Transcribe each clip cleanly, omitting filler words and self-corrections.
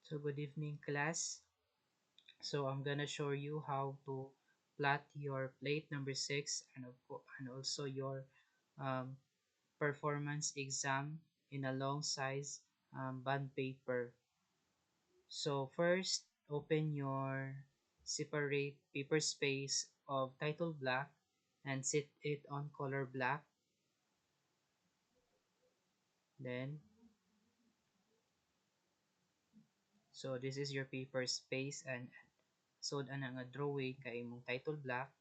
So good evening class. So I'm gonna show you how to plot your plate number 6 and also your um, performance exam in a long size bond paper. So first, open your separate paper space of title black and set it on color black. Then, so this is your paper space and so ana nga drawing kay imong title black.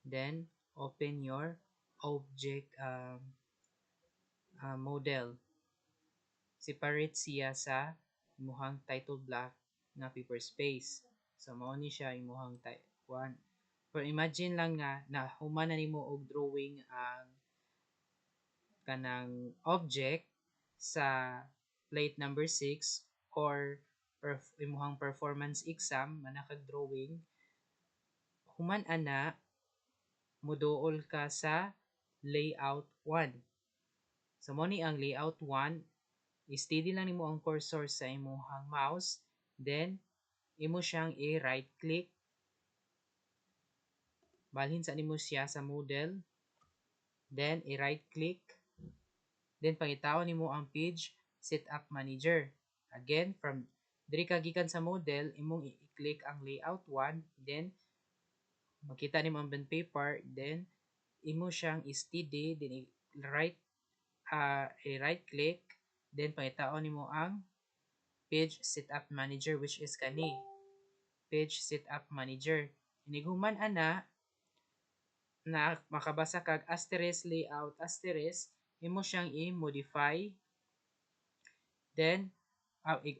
Then, open your object model. Separate siya sa imuhang title block nga paper space. So, mao ni siya imuhang one. Pero imagine lang nga na human na nimo og drawing ang kanang object sa plate number 6 or imuhang performance exam manakag drawing human ana moduol ka sa layout 1. So mo ni ang layout 1, steady lang nimo ang cursor sa imong mouse, then imo siyang i-right click. Balhin sa nimo siya sa model, then i-right click. Then pangitaon nimo ang page setup manager. Again, from diri ka gikan sa model, imong i-click ang layout 1, then makita nimo ang bond paper, then imo siyang i-steady, then i-right click, then pangitaon nimo ang page setup manager which is kani page setup manager. Iniguman ana na makabasa kag asterisk layout asterisk, imo siyang i-modify. Then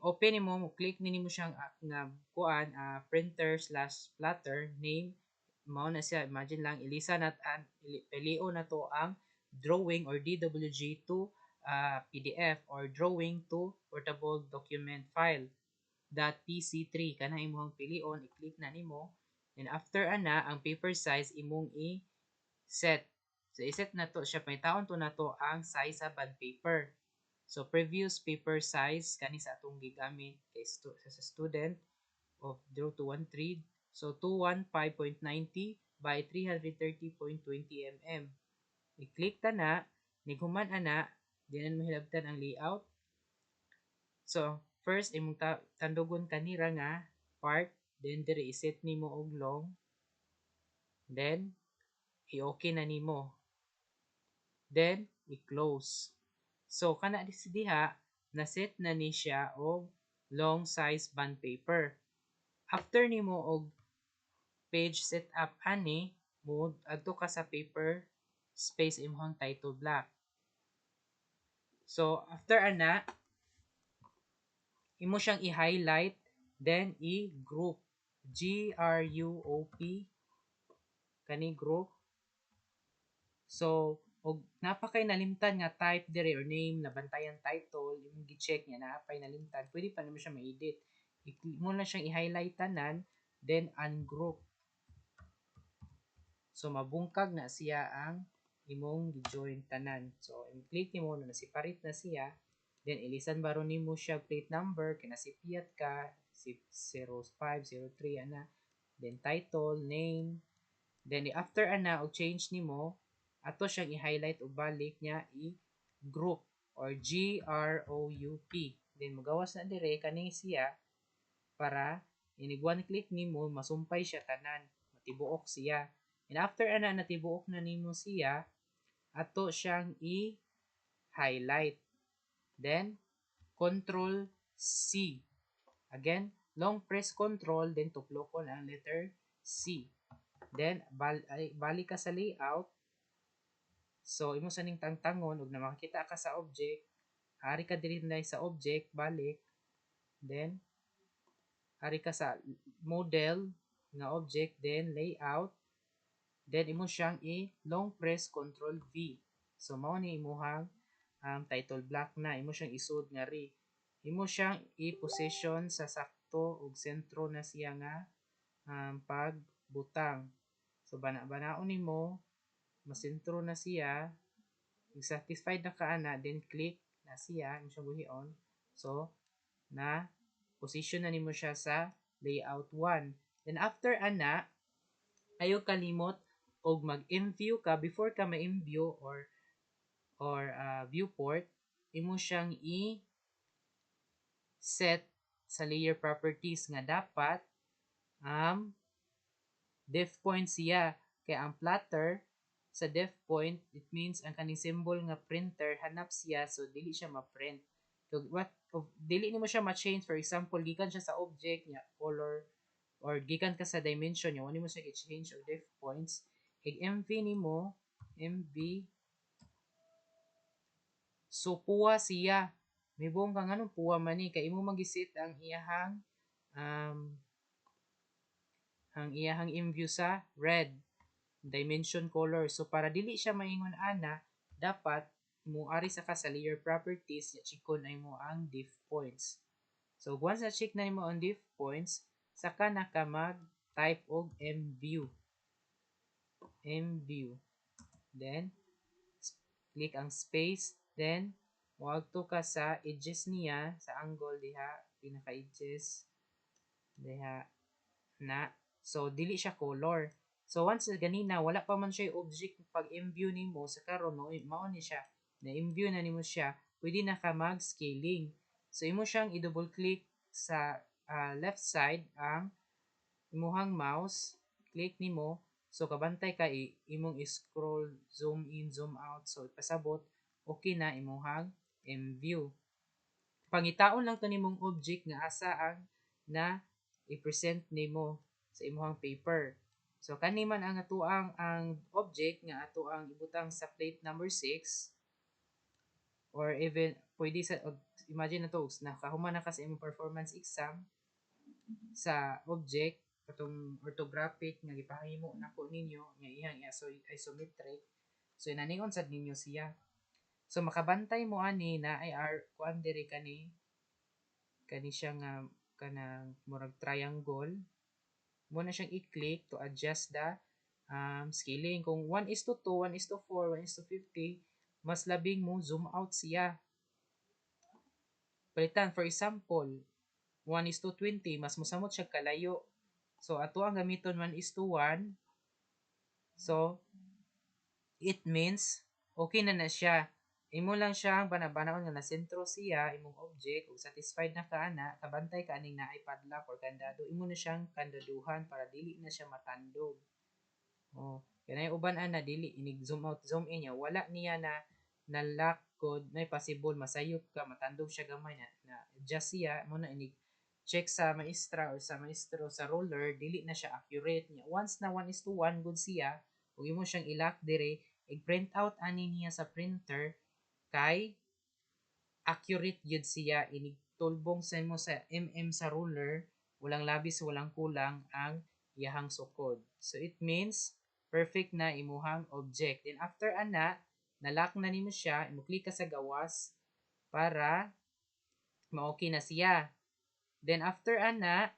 open nimo, click nimo siyang nga kuan printer/plotter name. Mao na siya, imagine lang ilisa nat pilion na to ang drawing or DWG to PDF or drawing to portable document file .pc3 kana imong pilion, i-click na nimo, and after ana ang paper size imong i-set. So i-set na to siya, pangitaon to na to ang size sa bond paper. So previous paper size kani sa atong gigamit kay sa student of 0213, so 215.90 by 330.20 mm. I-click ta na, nighuman ana, dinan mo hilabtan ang layout. So, first imong tandugon kanira nga part, then diri i-set nimo og long, then i-okay na nimo. Then i-close. So, kana diha na-set na ni siya og long size bond paper. After nimo og page setup ani, mode adto ka sa paper space imong title block. So, after ana, imo siyang i-highlight, then i-group. G-R-U-O-P, kani group. So, og napakay nalimtan nga type dire or name na bantayan title, imong gi-check niya napay nalimtan, pwede pa nimo siya ma-edit. Mo na siyang i-highlight tanan, then ungroup. So, mabungkag na siya ang imong gi-join tanan. So, i-click nimo na na-separate na siya, then ilisan baron nimo siya plate number kay nasipiyat ka si 0503 ana, then title, name, then after ana og change nimo ato siyang i-highlight og balik niya i-group or GROUP, then magawas na dire kani siya para inig one click nimo masumpay siya tanan, matibuok siya. And after ana natibuok na nimo siya, ato siyang i-highlight, then Control C. Again, long press Control, then tuplokon ang letter C. Then, balik ka sa layout. So, imo sa ning tangtangon, ug na makakita ka sa object, hari ka diri na sa object, balik. Then, hari ka sa model nga object, then layout. Then, imo siyang long press Control V. So, mao ni imuhang title block na. Imo siyang isud nga ri. Imo siyang i-position sa sakto ug sentro na siya nga pagbutang. So banaon nimo masentro na siya, satisfied na ka ana, then click na siya, imo siyang buhion. So na position na nimo siya sa layout 1. Then after ana, ayaw kalimot og mag-enview ka before ka ma-enview or viewport, imo siyang i-set sa layer properties nga dapat def point siya. Kaya ang plotter sa def point, it means ang kaning symbol nga printer hanap siya, so dili siya ma-print. So dili nimo siya ma-change. For example, gikan siya sa object nya color or gikan ka sa dimension nya, wala mo siya i-change og def points. Kay MV nimo, MV, so puwa siya. May buong ka nganong puwa man ni, kay imo magisit um, ang iyahang imview sa red dimension color. So para dili siya maingon ana, dapat muari sa ka sa layer properties ya chikon ay mo ang diff points. So once na check na nimo ang diff points, saka na ka mag type og mview. Mview. Then click ang space, then moadto ka sa edges niya, sa angle diha, pinaka edges diha na. So dili siya color. So once ganina wala pa man siya object pag enview nimo sa karon mao ni siya na enview na nimo siya, pwede na ka mag scaling. So imo siyang i-double click sa left side ang imuhang mouse, click nimo, so kabantay ka imong i-scroll, zoom in, zoom out, so ipasabot okay na imuhang enview. Pangitaon lang to nimong object nga asa ang na i-present nimo sa imuhang paper. So kani man ang atuang ang object nga atuang ibutang sa plate number 6, or even pwede sa imagine na to nakahuman na ka sa imong performance exam sa object katong orthographic nga gipahimo nako ninyo nga iyang isometric, so inaningon sad ninyo siya. So makabantay mo ani na ay kuan diri kani siya nga kanang murag triangle, mo na siyang i-click to adjust the scaling. Kung 1:2, 1:4, 1:50, mas labing mo zoom out siya. Palitan, for example, 1:20, mas musamot siya kalayo. So, ato ang gamiton 1:1. So, it means, okay na siya. Imo lang siya banabanaon nga na sentro siya, imong object, kung satisfied na ka ana, kabantay ka aning naay padlock or kandado, imo na siyang kandaduhan para dili na siya matandog. Oh, kaya uban ana dili inig zoom out, zoom in niya, wala niya na lock code, na possible masayop ka, matandog siya gamay na adjust siya mo na inig check sa maestra or sa maestro sa ruler, dili na siya accurate niya. Once na 1:1 good siya, ug imo siyang i-lock dire, i-print out ani niya sa printer kay accurate yun siya, inigtulbong sa mo sa sa ruler, walang labis walang kulang ang iyahang sukod. So it means perfect na imuhang object. Then after ana, na-lock na nimo siya, imo click ka sa gawas para ma-okay na siya. Then after ana,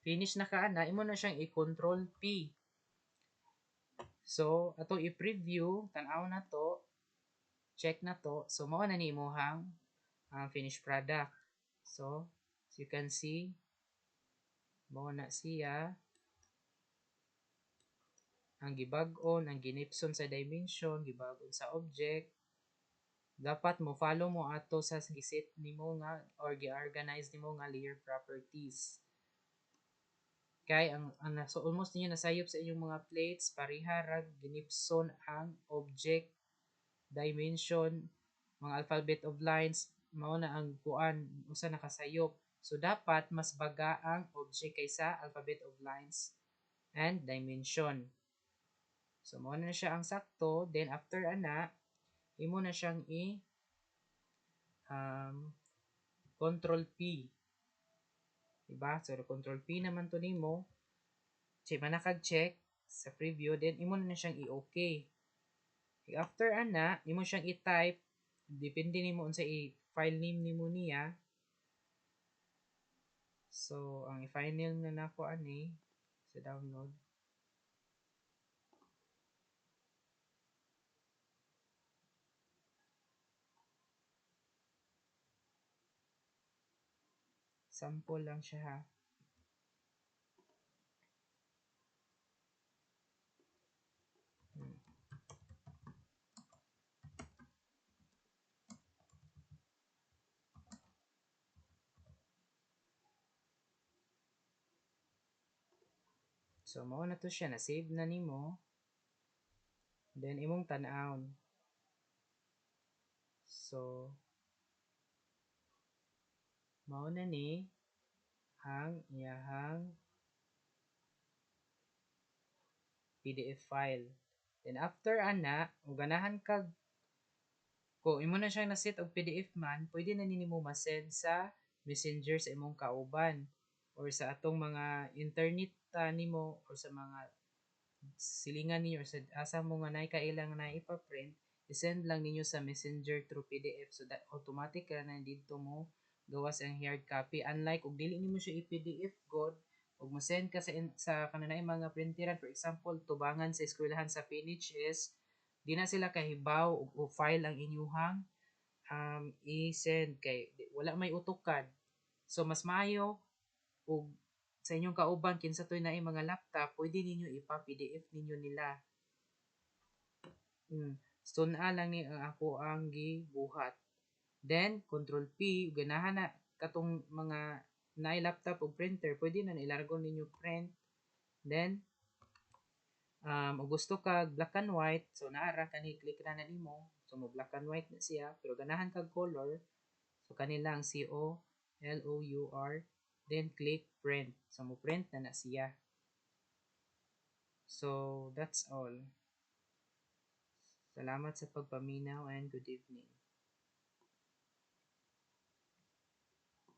finish na ka ana, imo na siyang i-control P. So ato i-preview, tan-aw na to, check na to. So mao na ni imuhang finished product. So as you can see, mao na siya ang gibag-on, ang ginipson sa dimension, gibag-on sa object. Dapat mo follow mo ato sa giset nimo nga or gi-organize nimo nga layer properties. Kay ang so almost niyo nasayop sa inyong mga plates, pareha rag ginipson ang object, dimension, mga alphabet of lines, mao na ang kuan usa nakasayop. So dapat mas baga ang object kaysa alphabet of lines and dimension. So mao na siya ang sakto. Then after ana, imo na siyang control P. Diba? So control P naman to nimo. Check man nakag-check sa preview, then imo na siyang i-okay. After ana, imo siyang i-type, depende nimo unsa i-file name nimo niya. So ang i-file name na nako ani sa download. Sample lang siya ha. Hmm. So mao na to siya, na save na nimo. Then imong tan-awon. So mao na ni ang iyahang PDF file. Then after ana, ug ganahan kag kung imo na siya na-set og PDF man, pwede na nimo ma-send sa Messenger sa imong kauban or sa atong mga internet nimo or sa mga silingan ninyo or sa asa mo nga nay kailang na ipa-print, i-send lang ninyo sa Messenger through PDF so that automatic ra na dito mo gawas ang hard copy. Unlike kung dili nimo siya i-PDF god ug mo send ka sa kananay mga printeran, for example tubangan sa eskwelahan sa PNHS, di na sila kahibaw o file ang inyuhang i-send kay wala may utukan. So mas maayo ug sa inyong kauban kinsa toy naay mga laptop, pwede ninyo ipa-PDF ninyo nila. So naa lang ni ang ako ang gibuhat. Then control P, ganahan na katong mga naay laptop o printer, pwede na ilargon ninyo print. Then gusto kag black and white, so naara kani click ra na nimo. So mo black and white na siya, pero ganahan kag color, so kanilang COLOUR, then click print. So mo print na siya. So that's all. Salamat sa pagpaminaw and good evening.